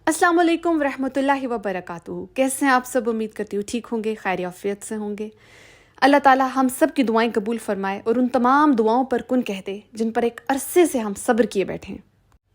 अस्सलाम वालेकुम रहमतुल्लाहि व बरकातुहू। कैसे हैं आप सब? उम्मीद करती हूँ ठीक होंगे, खैर आफियत से होंगे। अल्लाह ताला हम सब की दुआएं कबूल फरमाए और उन तमाम दुआओं पर कुन कह दे जिन पर एक अरसे से हम सब्र किए बैठे हैं।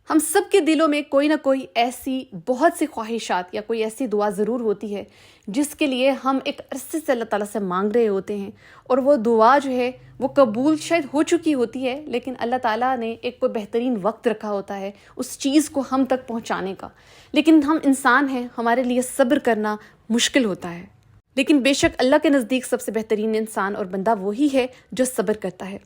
हम सब के दिलों में कोई ना कोई ऐसी बहुत सी ख्वाहिशात या कोई ऐसी दुआ ज़रूर होती है जिसके लिए हम एक अरसे से अल्लाह ताला से मांग रहे होते हैं, और वो दुआ जो है वो कबूल शायद हो चुकी होती है, लेकिन अल्लाह ताला ने एक कोई बेहतरीन वक्त रखा होता है उस चीज़ को हम तक पहुंचाने का। लेकिन हम इंसान हैं, हमारे लिए सब्र करना मुश्किल होता है। लेकिन बेशक अल्लाह के नज़दीक सबसे बेहतरीन इंसान और बंदा वही है जो सब्र करता है।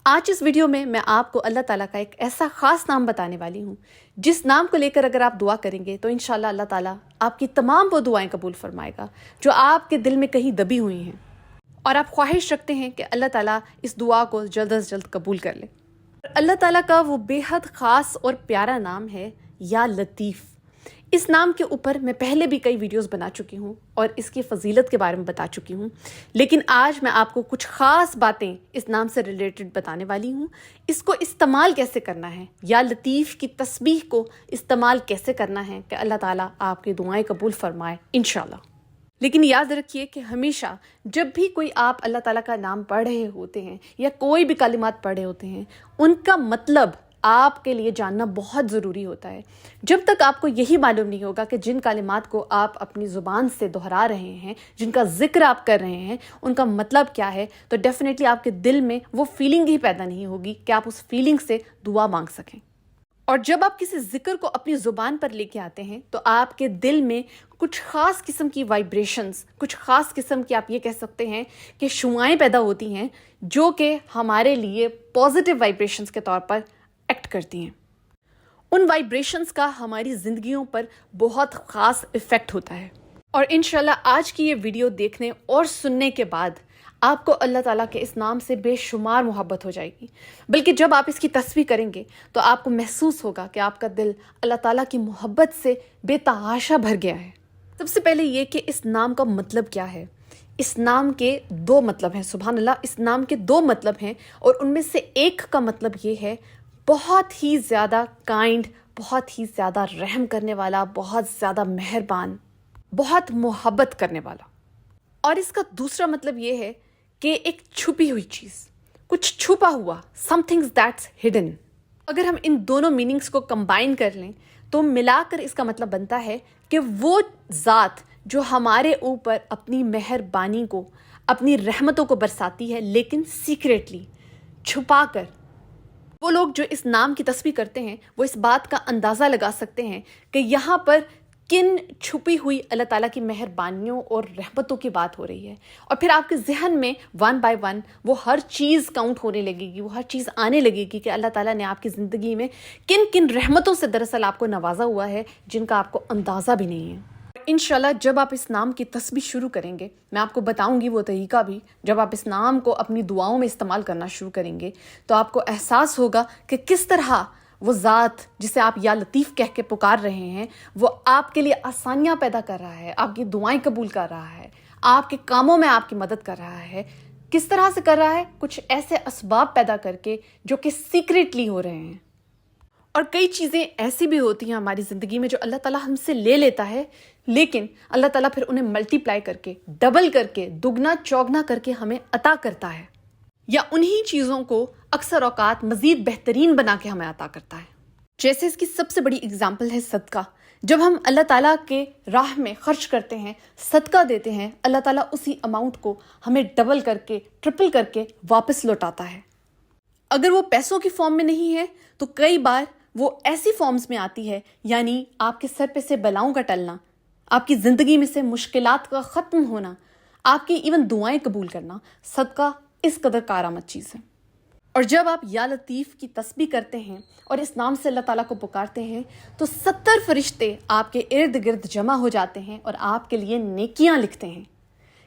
आज इस वीडियो में मैं आपको अल्लाह ताला का एक ऐसा ख़ास नाम बताने वाली हूँ जिस नाम को लेकर अगर आप दुआ करेंगे तो इंशाल्लाह अल्लाह ताला आपकी तमाम वो दुआएं कबूल फरमाएगा जो आपके दिल में कहीं दबी हुई हैं, और आप ख्वाहिश रखते हैं कि अल्लाह ताला इस दुआ को जल्द अज जल्द कबूल कर ले। अल्लाह ताला का वो बेहद ख़ास और प्यारा नाम है या लतीफ़। इस नाम के ऊपर मैं पहले भी कई वीडियोस बना चुकी हूँ और इसकी फ़जीलत के बारे में बता चुकी हूँ, लेकिन आज मैं आपको कुछ ख़ास बातें इस नाम से रिलेटेड बताने वाली हूँ। इसको इस्तेमाल कैसे करना है, या लतीफ़ की तस्बीह को इस्तेमाल कैसे करना है कि अल्लाह ताला आपकी दुआएं कबूल फरमाए इंशाल्लाह। लेकिन याद रखिए कि हमेशा जब भी कोई आप अल्लाह ताला का नाम पढ़ रहे होते हैं या कोई भी कलिमात पढ़ रहे होते हैं, उनका मतलब आपके लिए जानना बहुत ज़रूरी होता है। जब तक आपको यही मालूम नहीं होगा कि जिन कलिमात को आप अपनी ज़ुबान से दोहरा रहे हैं, जिनका ज़िक्र आप कर रहे हैं, उनका मतलब क्या है, तो डेफिनेटली आपके दिल में वो फीलिंग ही पैदा नहीं होगी कि आप उस फीलिंग से दुआ मांग सकें। और जब आप किसी जिक्र को अपनी ज़ुबान पर लेके आते हैं तो आपके दिल में कुछ ख़ास किस्म की वाइब्रेशंस, कुछ ख़ास किस्म की आप ये कह सकते हैं कि शुआएं पैदा होती हैं जो कि हमारे लिए पॉजिटिव वाइब्रेशंस के तौर पर एक्ट करती हैं। उन वाइब्रेशंस का हमारी ज़िंदगियों पर बहुत ख़ास इफ़ेक्ट होता है, और इंशाल्लाह आज की ये वीडियो देखने और सुनने के बाद आपको अल्लाह ताला के इस नाम से बेशुमार मोहब्बत हो जाएगी। बल्कि जब आप इसकी तस्बीह करेंगे तो आपको महसूस होगा कि आपका दिल अल्लाह ताला की मोहब्बत से बेतहाशा भर गया है। सबसे पहले ये कि इस नाम का मतलब क्या है। इस नाम के दो मतलब हैं, सुभान अल्लाह। इस नाम के दो मतलब हैं, और उनमें से एक का मतलब ये है बहुत ही ज़्यादा काइंड, बहुत ही ज़्यादा रहम करने वाला, बहुत ज़्यादा मेहरबान, बहुत मोहब्बत करने वाला। और इसका दूसरा मतलब ये है कि एक छुपी हुई चीज़, कुछ छुपा हुआ, समथिंग्स दैट्स हिडन। अगर हम इन दोनों मीनिंग्स को कंबाइन कर लें तो मिलाकर इसका मतलब बनता है कि वो ज़ात जो हमारे ऊपर अपनी मेहरबानी को, अपनी रहमतों को बरसाती है, लेकिन सीक्रेटली, छुपा कर। वो लोग जो इस नाम की तस्बीह करते हैं वो इस बात का अंदाज़ा लगा सकते हैं कि यहाँ पर किन छुपी हुई अल्लाह ताला की मेहरबानियों और रहमतों की बात हो रही है। और फिर आपके जहन में वन बाय वन वो हर चीज़ काउंट होने लगेगी, वो हर चीज़ आने लगेगी कि अल्लाह ताला ने आपकी ज़िंदगी में किन किन रहमतों से दरअसल आपको नवाजा हुआ है जिनका आपको अंदाज़ा भी नहीं है। इंशाल्लाह जब आप इस नाम की तस्बीह शुरू करेंगे, मैं आपको बताऊंगी वो तरीका भी। जब आप इस नाम को अपनी दुआओं में इस्तेमाल करना शुरू करेंगे तो आपको एहसास होगा कि किस तरह वो ज़ात जिसे आप या लतीफ़ कह के पुकार रहे हैं वो आपके लिए आसानियाँ पैदा कर रहा है, आपकी दुआएं कबूल कर रहा है, आपके कामों में आपकी मदद कर रहा है। किस तरह से कर रहा है? कुछ ऐसे असबाब पैदा करके जो कि सीक्रेटली हो रहे हैं। और कई चीज़ें ऐसी भी होती हैं हमारी ज़िंदगी में जो अल्लाह ताला हमसे ले लेता है, लेकिन अल्लाह ताला फिर उन्हें मल्टीप्लाई करके, डबल करके, दुगना चौगना करके हमें अता करता है, या उन्हीं चीज़ों को अक्सर औकात मज़ीद बेहतरीन बना के हमें अता करता है। जैसे इसकी सबसे बड़ी एग्जाम्पल है सदका। जब हम अल्लाह ताला के राह में खर्च करते हैं, सदका देते हैं, अल्लाह ताला उसी अमाउंट को हमें डबल करके, ट्रिपल करके वापस लौटाता है। अगर वो पैसों की फॉर्म में नहीं है तो कई बार वो ऐसी फॉर्म्स में आती है, यानी आपके सर पे से बलाओं का टलना, आपकी ज़िंदगी में से मुश्किलात का ख़त्म होना, आपकी इवन दुआएं कबूल करना। सदका इस कदर कारआमद चीज़ है। और जब आप या लतीफ़ की तस्बीह करते हैं और इस नाम से अल्लाह ताला को पुकारते हैं तो 70 फरिश्ते आपके इर्द गिर्द जमा हो जाते हैं और आपके लिए नेकियां लिखते हैं।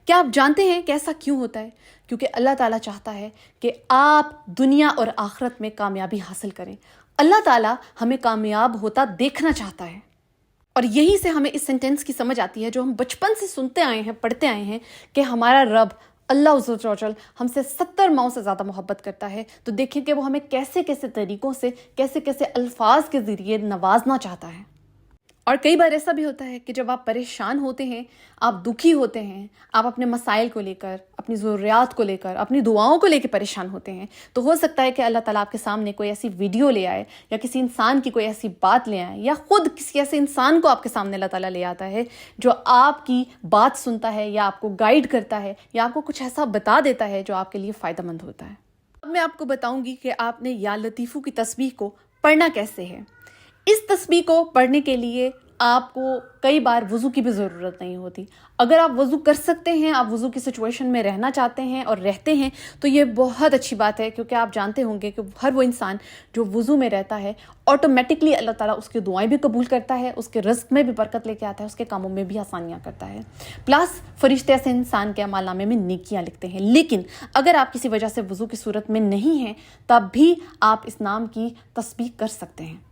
क्या आप जानते हैं कि ऐसा क्यों होता है? क्योंकि अल्लाह ताला चाहता है कि आप दुनिया और आखिरत में कामयाबी हासिल करें। अल्लाह ताला हमें कामयाब होता देखना चाहता है। और यहीं से हमें इस सेंटेंस की समझ आती है जो हम बचपन से सुनते आए हैं, पढ़ते आए हैं कि हमारा रब अल्लाह उज़्ज़वजल हमसे 70 माओं से ज़्यादा मोहब्बत करता है। तो देखिए कि वो हमें कैसे कैसे तरीक़ों से, कैसे कैसे अल्फाज के ज़रिए नवाजना चाहता है। اور کئی بار ایسا بھی ہوتا ہے کہ جب آپ پریشان ہوتے ہیں، آپ دکھی ہوتے ہیں، آپ اپنے مسائل کو لے کر، اپنی ضروریات کو لے کر، اپنی دعاؤں کو لے کے پریشان ہوتے ہیں، تو ہو سکتا ہے کہ اللہ تعالیٰ آپ کے سامنے کوئی ایسی ویڈیو لے آئے، یا کسی انسان کی کوئی ایسی بات لے آئے، یا خود کسی ایسے انسان کو آپ کے سامنے اللہ تعالیٰ لے آتا ہے جو آپ کی بات سنتا ہے، یا آپ کو گائیڈ کرتا ہے، یا آپ کو کچھ ایسا بتا دیتا ہے جو آپ کے لیے فائدہ مند ہوتا ہے۔ اب میں آپ کو بتاؤں گی کہ آپ نے یا لطیفو کی تسبیح کو پڑھنا کیسے ہے۔ اس تسبیح کو پڑھنے کے لیے آپ کو کئی بار وضو کی بھی ضرورت نہیں ہوتی۔ اگر آپ وضو کر سکتے ہیں، آپ وضو کی سچویشن میں رہنا چاہتے ہیں اور رہتے ہیں، تو یہ بہت اچھی بات ہے، کیونکہ آپ جانتے ہوں گے کہ ہر وہ انسان جو وضو میں رہتا ہے آٹومیٹکلی اللہ تعالیٰ اس کی دعائیں بھی قبول کرتا ہے، اس کے رزق میں بھی برکت لے کے آتا ہے، اس کے کاموں میں بھی آسانیاں کرتا ہے، پلس فرشتے ایسے انسان کے اعمال نامے میں نیکیاں لکھتے ہیں۔ لیکن اگر آپ کسی وجہ سے وضو کی صورت میں نہیں ہیں، تب بھی آپ اس نام کی تسبیح کر سکتے ہیں۔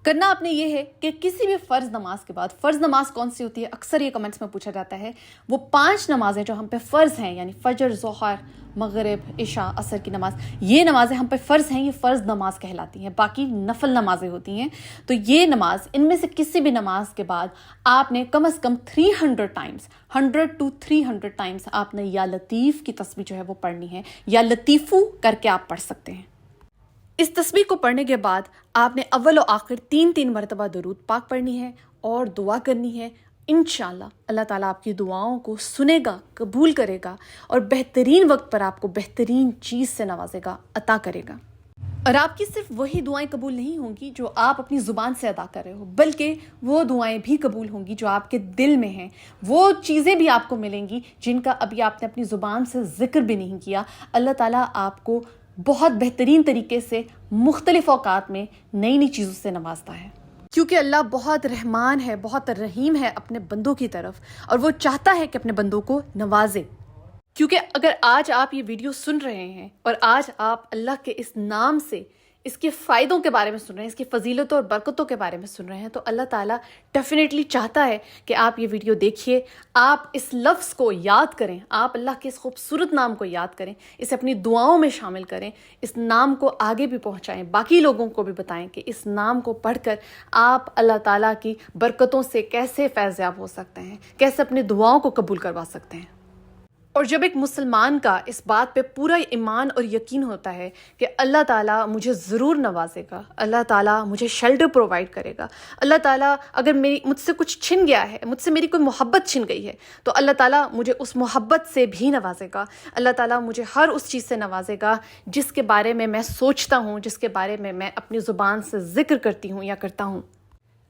کرنا آپ نے یہ ہے کہ کسی بھی فرض نماز کے بعد، فرض نماز کون سی ہوتی ہے اکثر یہ کمنٹس میں پوچھا جاتا ہے، وہ 5 نمازیں جو ہم پہ فرض ہیں، یعنی فجر، ظہر، مغرب، عشاء، عصر کی نماز، یہ نمازیں ہم پہ فرض ہیں، یہ فرض نماز کہلاتی ہیں، باقی نفل نمازیں ہوتی ہیں۔ تو یہ نماز، ان میں سے کسی بھی نماز کے بعد آپ نے کم از کم 300 ٹائمز، 100 to 300 ٹائمز آپ نے یا لطیف کی تسبیح جو ہے وہ پڑھنی ہے، یا لطیفو کر کے آپ پڑھ سکتے ہیں۔ اس تسبیح کو پڑھنے کے بعد آپ نے اول و آخر 3 مرتبہ درود پاک پڑھنی ہے اور دعا کرنی ہے۔ انشاءاللہ اللہ تعالیٰ آپ کی دعاؤں کو سنے گا، قبول کرے گا، اور بہترین وقت پر آپ کو بہترین چیز سے نوازے گا، عطا کرے گا۔ اور آپ کی صرف وہی دعائیں قبول نہیں ہوں گی جو آپ اپنی زبان سے ادا کر رہے ہو، بلکہ وہ دعائیں بھی قبول ہوں گی جو آپ کے دل میں ہیں، وہ چیزیں بھی آپ کو ملیں گی جن کا ابھی آپ نے اپنی زبان سے ذکر بھی نہیں کیا۔ اللہ تعالیٰ آپ کو بہت بہترین طریقے سے مختلف اوقات میں نئی نئی چیزوں سے نوازتا ہے، کیونکہ اللہ بہت رحمان ہے، بہت رحیم ہے اپنے بندوں کی طرف، اور وہ چاہتا ہے کہ اپنے بندوں کو نوازے۔ کیونکہ اگر آج آپ یہ ویڈیو سن رہے ہیں اور آج آپ اللہ کے اس نام سے، اس کے فائدوں کے بارے میں سن رہے ہیں، اس کی فضیلتوں اور برکتوں کے بارے میں سن رہے ہیں، تو اللہ تعالیٰ ڈیفینیٹلی چاہتا ہے کہ آپ یہ ویڈیو دیکھیے، آپ اس لفظ کو یاد کریں، آپ اللہ کے اس خوبصورت نام کو یاد کریں، اسے اپنی دعاؤں میں شامل کریں، اس نام کو آگے بھی پہنچائیں، باقی لوگوں کو بھی بتائیں کہ اس نام کو پڑھ کر آپ اللہ تعالیٰ کی برکتوں سے کیسے فیض یاب ہو سکتے ہیں، کیسے اپنی دعاؤں کو قبول کروا سکتے ہیں۔ اور جب ایک مسلمان کا اس بات پہ پورا ایمان اور یقین ہوتا ہے کہ اللہ تعالیٰ مجھے ضرور نوازے گا، اللہ تعالیٰ مجھے شیلٹر پرووائڈ کرے گا، اللہ تعالیٰ اگر مجھ سے کچھ چھن گیا ہے، مجھ سے میری کوئی محبت چھن گئی ہے، تو اللہ تعالیٰ مجھے اس محبت سے بھی نوازے گا، اللہ تعالیٰ مجھے ہر اس چیز سے نوازے گا جس کے بارے میں میں سوچتا ہوں، جس کے بارے میں اپنی زبان سے ذکر کرتی ہوں یا کرتا ہوں۔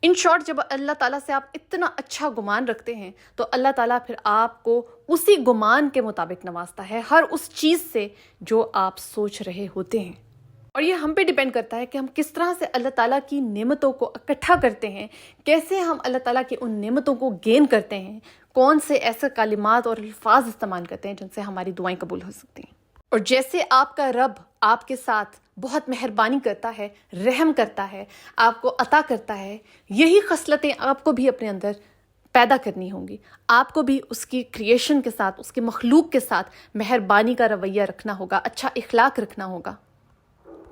ان شارٹ، جب اللہ تعالیٰ سے آپ اتنا اچھا گمان رکھتے ہیں تو اللہ تعالیٰ پھر آپ کو اسی گمان کے مطابق نوازتا ہے، ہر اس چیز سے جو آپ سوچ رہے ہوتے ہیں۔ اور یہ ہم پہ ڈیپینڈ کرتا ہے کہ ہم کس طرح سے اللہ تعالیٰ کی نعمتوں کو اکٹھا کرتے ہیں، کیسے ہم اللہ تعالیٰ کی ان نعمتوں کو گین کرتے ہیں، کون سے ایسے کلمات اور الفاظ استعمال کرتے ہیں جن سے ہماری دعائیں قبول ہو سکتی ہیں۔ اور جیسے آپ کا رب آپ کے ساتھ بہت مہربانی کرتا ہے، رحم کرتا ہے، آپ کو عطا کرتا ہے، یہی خصلتیں آپ کو بھی اپنے اندر پیدا کرنی ہوں گی۔ آپ کو بھی اس کی کریشن کے ساتھ، اس کی مخلوق کے ساتھ مہربانی کا رویہ رکھنا ہوگا، اچھا اخلاق رکھنا ہوگا۔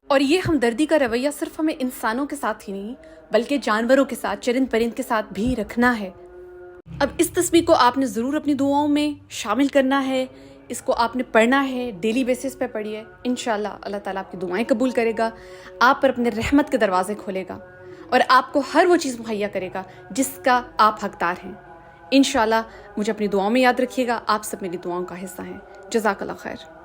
اور یہ ہمدردی کا رویہ صرف ہمیں انسانوں کے ساتھ ہی نہیں، بلکہ جانوروں کے ساتھ، چرند پرند کے ساتھ بھی رکھنا ہے۔ اب اس تسبیح کو آپ نے ضرور اپنی دعاؤں میں شامل کرنا ہے، اس کو آپ نے پڑھنا ہے، ڈیلی بیسس پہ پڑھیے، انشاءاللہ اللہ تعالیٰ آپ کی دعائیں قبول کرے گا، آپ پر اپنے رحمت کے دروازے کھولے گا، اور آپ کو ہر وہ چیز مہیا کرے گا جس کا آپ حقدار ہیں۔ انشاءاللہ مجھے اپنی دعاؤں میں یاد رکھیے گا، آپ سب میری دعاؤں کا حصہ ہیں۔ جزاک اللہ خیر۔